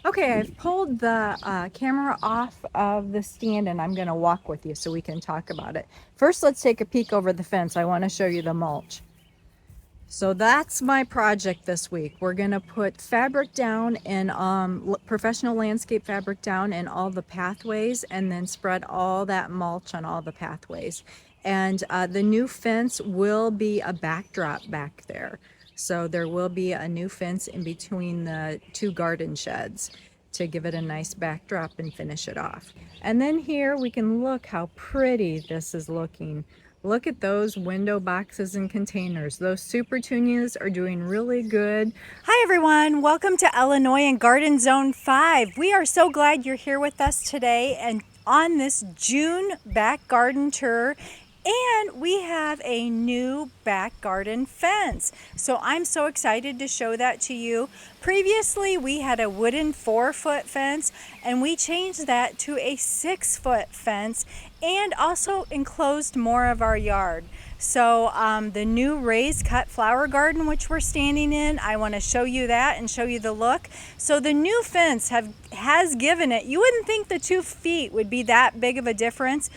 Okay, I've pulled the camera off of the stand and I'm going to walk with you so we can talk about it. First, let's take a peek over the fence. I want to show you the mulch. So that's my project this week. We're going to put fabric down and professional landscape fabric down in all the pathways and then spread all that mulch on all the pathways. And the new fence will be a backdrop back there. So there will be a new fence in between the two garden sheds to give it a nice backdrop and finish it off. And then here we can look how pretty this is looking. Look at those window boxes and containers. Those super petunias are doing really good. Hi everyone, welcome to Illinois and Garden Zone 5. We are so glad you're here with us today and on this June back garden tour. And we have a new back garden fence. So I'm so excited to show that to you. Previously, we had a wooden 4-foot fence and we changed that to a 6-foot fence and also enclosed more of our yard. So the new raised cut flower garden, which we're standing in, I want to show you that and show you the look. So the new fence has given it, you wouldn't think the 2 feet would be that big of a difference.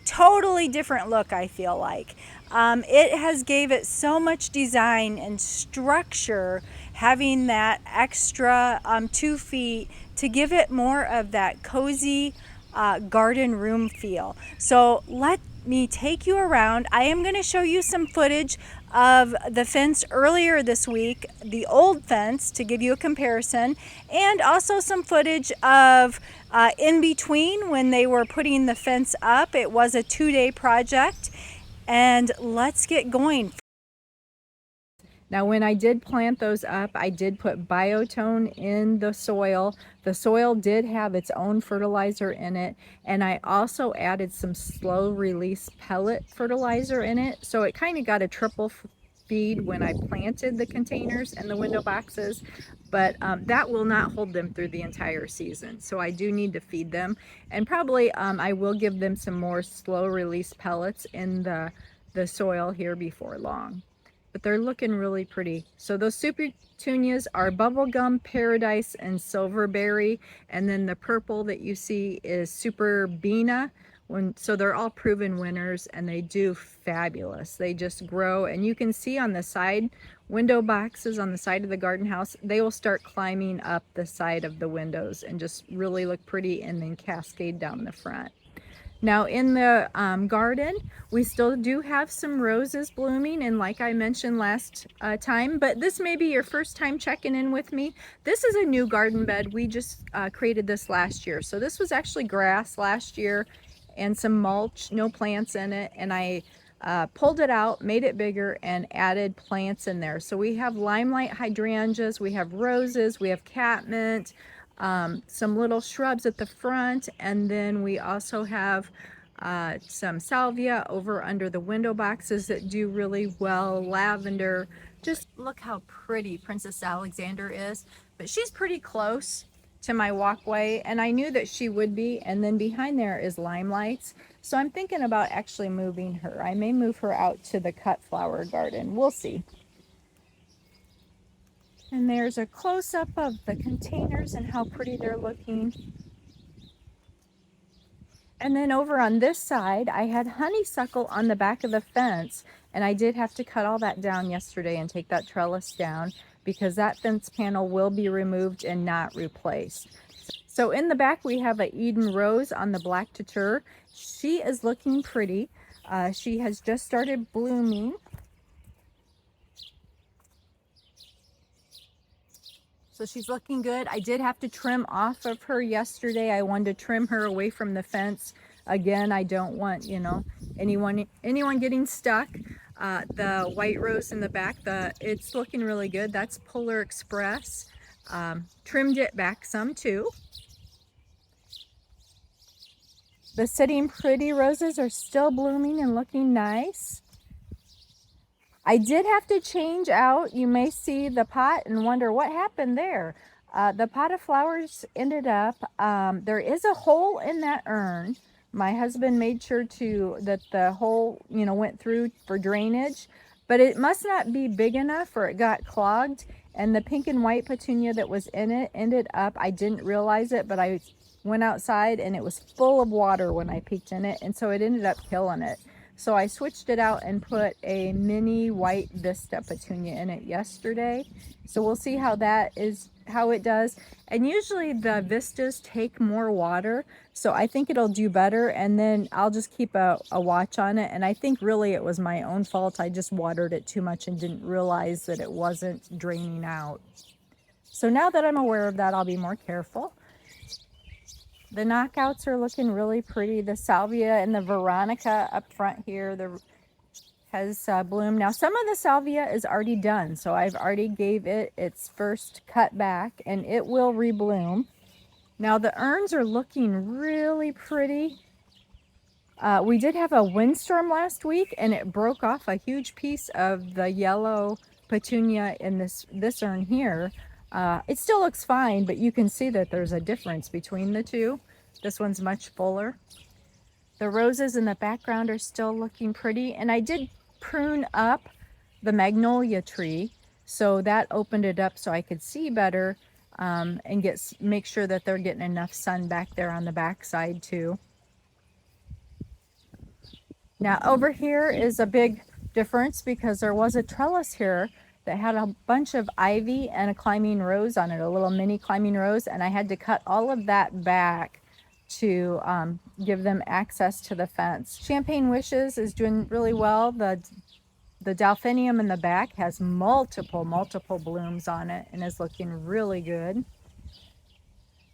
Totally different look, I feel like. It has gave it so much design and structure, having that extra 2 feet to give it more of that cozy garden room feel. So let me take you around. I am going to show you some footage of the fence earlier this week, the old fence, to give you a comparison, and also some footage of in between when they were putting the fence up. It was a 2-day project, and let's get going. Now, when I did plant those up, I did put biotone in the soil. The soil did have its own fertilizer in it, and I also added some slow release pellet fertilizer in it. So it kind of got a triple feed when I planted the containers and the window boxes, but that will not hold them through the entire season. So I do need to feed them, and probably I will give them some more slow release pellets in the soil here before long. But they're looking really pretty. So those super petunias are bubblegum, paradise, and silverberry, and then the purple that you see is super beena. So they're all proven winners and they do fabulous. They just grow, and you can see on the side window boxes on the side of the garden house, they will start climbing up the side of the windows and just really look pretty and then cascade down the front. Now in the garden, we still do have some roses blooming, and like I mentioned last time, but this may be your first time checking in with me. This is a new garden bed. We just created this last year. So this was actually grass last year and some mulch, no plants in it, and I pulled it out, made it bigger, and added plants in there. So we have limelight hydrangeas, we have roses, we have catmint, some little shrubs at the front, and then we also have some salvia over under the window boxes that do really well, lavender. Just look how pretty Princess Alexander is, but she's pretty close to my walkway, and I knew that she would be. And then behind there is limelights, so I'm thinking about actually moving her. I may move her out to the cut flower garden. We'll see. And there's a close-up of the containers and how pretty they're looking. And then over on this side, I had honeysuckle on the back of the fence, and I did have to cut all that down yesterday and take that trellis down because that fence panel will be removed and not replaced. So in the back, we have a Eden Rose on the black tutor. She is looking pretty. She has just started blooming. So she's looking good. I did have to trim off of her yesterday. I wanted to trim her away from the fence. Again, I don't want, anyone getting stuck. The white rose in the back, it's looking really good. That's Polar Express. Trimmed it back some too. The Sitting Pretty roses are still blooming and looking nice. I did have to change out, you may see the pot and wonder what happened there. The pot of flowers ended up, there is a hole in that urn. My husband made sure that the hole, went through for drainage, but it must not be big enough or it got clogged. And the pink and white petunia that was in it ended up, I didn't realize it, but I went outside and it was full of water when I peeked in it, and so it ended up killing it. So I switched it out and put a mini white Vista petunia in it yesterday. So we'll see how it does. And usually the Vistas take more water, so I think it'll do better, and then I'll just keep a watch on it. And I think really it was my own fault. I just watered it too much and didn't realize that it wasn't draining out. So now that I'm aware of that, I'll be more careful. The knockouts are looking really pretty. The salvia and the veronica up front here has bloomed. Now some of the salvia is already done, so I've already gave it its first cut back and it will rebloom. Now the urns are looking really pretty. We did have a windstorm last week and it broke off a huge piece of the yellow petunia in this urn here. It still looks fine, but you can see that there's a difference between the two. This one's much fuller. The roses in the background are still looking pretty, and I did prune up the magnolia tree, so that opened it up so I could see better, and make sure that they're getting enough sun back there on the back side too. Now over here is a big difference because there was a trellis here that had a bunch of ivy and a climbing rose on it, a little mini climbing rose, and I had to cut all of that back to give them access to the fence. Champagne Wishes is doing really well. The delphinium in the back has multiple blooms on it and is looking really good.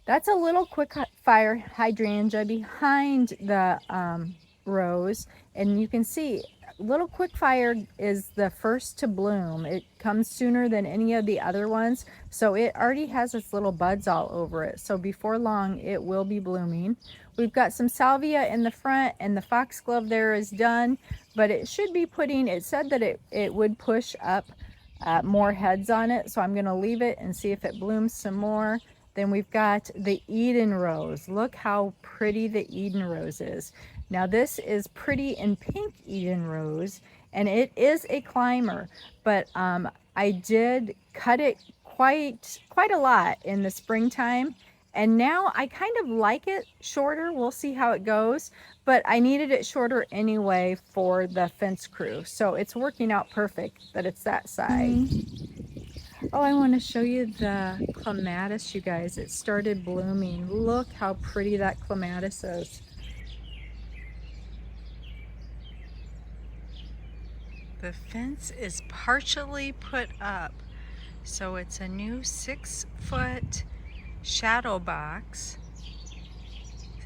That's a little quick fire hydrangea behind the rose, and you can see little quick fire is the first to bloom. It comes sooner than any of the other ones, so it already has its little buds all over it, so before long it will be blooming. We've got some salvia in the front, and the foxglove there is done, but it should be it said that it would push up more heads on it, so I'm going to leave it and see if it blooms some more. Then we've got the Eden Rose. Look how pretty the Eden Rose is. Now this is pretty in pink Eden Rose, and it is a climber, but I did cut it quite a lot in the springtime, and now I kind of like it shorter. We'll see how it goes, but I needed it shorter anyway for the fence crew, so it's working out perfect that it's that size. Oh, I want to show you the clematis, you guys. It started blooming. Look how pretty that clematis is. The fence is partially put up, so it's a new 6-foot shadow box,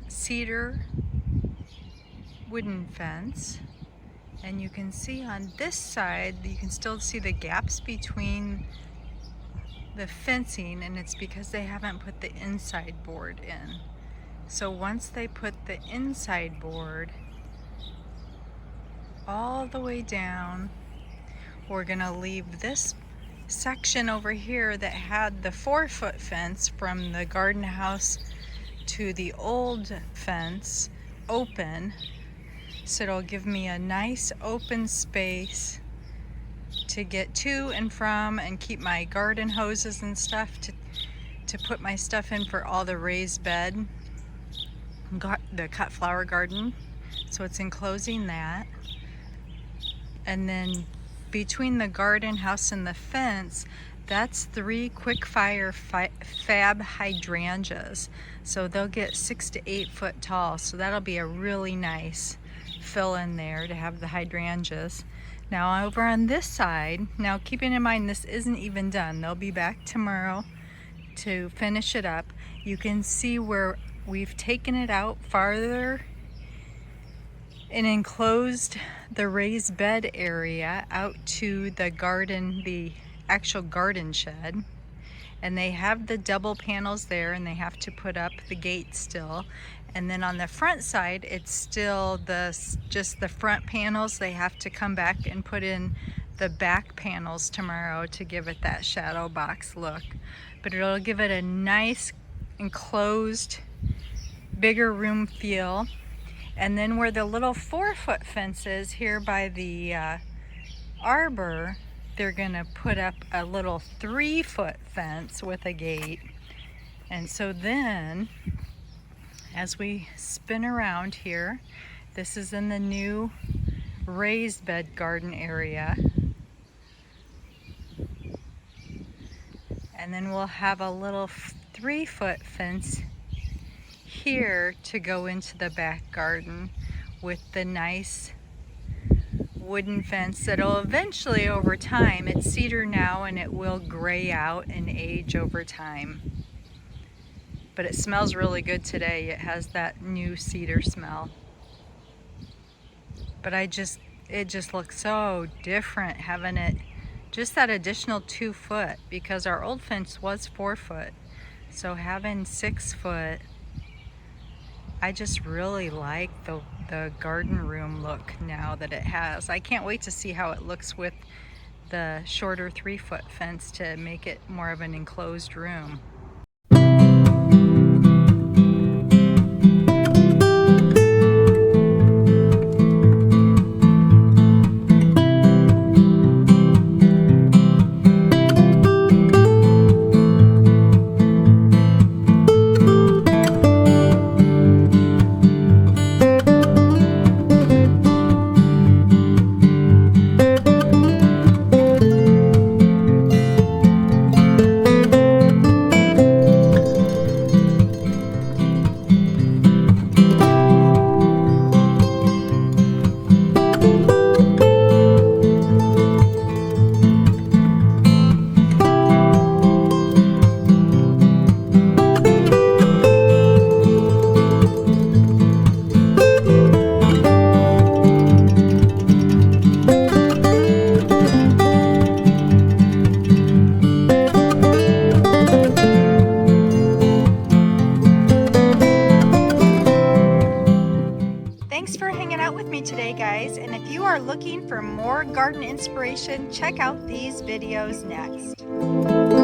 cedar wooden fence, and you can see on this side, you can still see the gaps between the fencing, and it's because they haven't put the inside board in. So once they put the inside board all the way down, we're gonna leave this section over here that had the 4-foot fence from the garden house to the old fence open, so it'll give me a nice open space to get to and from and keep my garden hoses and stuff to put my stuff in for all the raised bed, the cut flower garden. So it's enclosing that. And then between the garden house and the fence, that's 3 quick fire fab hydrangeas. So they'll get 6 to 8 foot tall. So that'll be a really nice fill in there to have the hydrangeas. Now over on this side, now keeping in mind this isn't even done, they'll be back tomorrow to finish it up. You can see where we've taken it out farther and enclosed the raised bed area out to the garden, the actual garden shed. And they have the double panels there, and they have to put up the gate still. And then on the front side, it's still just the front panels. They have to come back and put in the back panels tomorrow to give it that shadow box look. But it'll give it a nice enclosed, bigger room feel. And then where the little 4-foot fence is here by the arbor, they're gonna put up a little 3-foot fence with a gate. And so then, as we spin around here, this is in the new raised bed garden area. And then we'll have a little 3-foot fence here to go into the back garden with the nice wooden fence that'll eventually, over time, it's cedar now and it will gray out and age over time. But it smells really good today. It has that new cedar smell. But it just looks so different having it just that additional 2 foot, because our old fence was 4 foot. So having 6 foot, I just really like the garden room look now that it has. I can't wait to see how it looks with the shorter 3-foot fence to make it more of an enclosed room. Thanks for hanging out with me today, guys, and if you are looking for more garden inspiration, check out these videos next.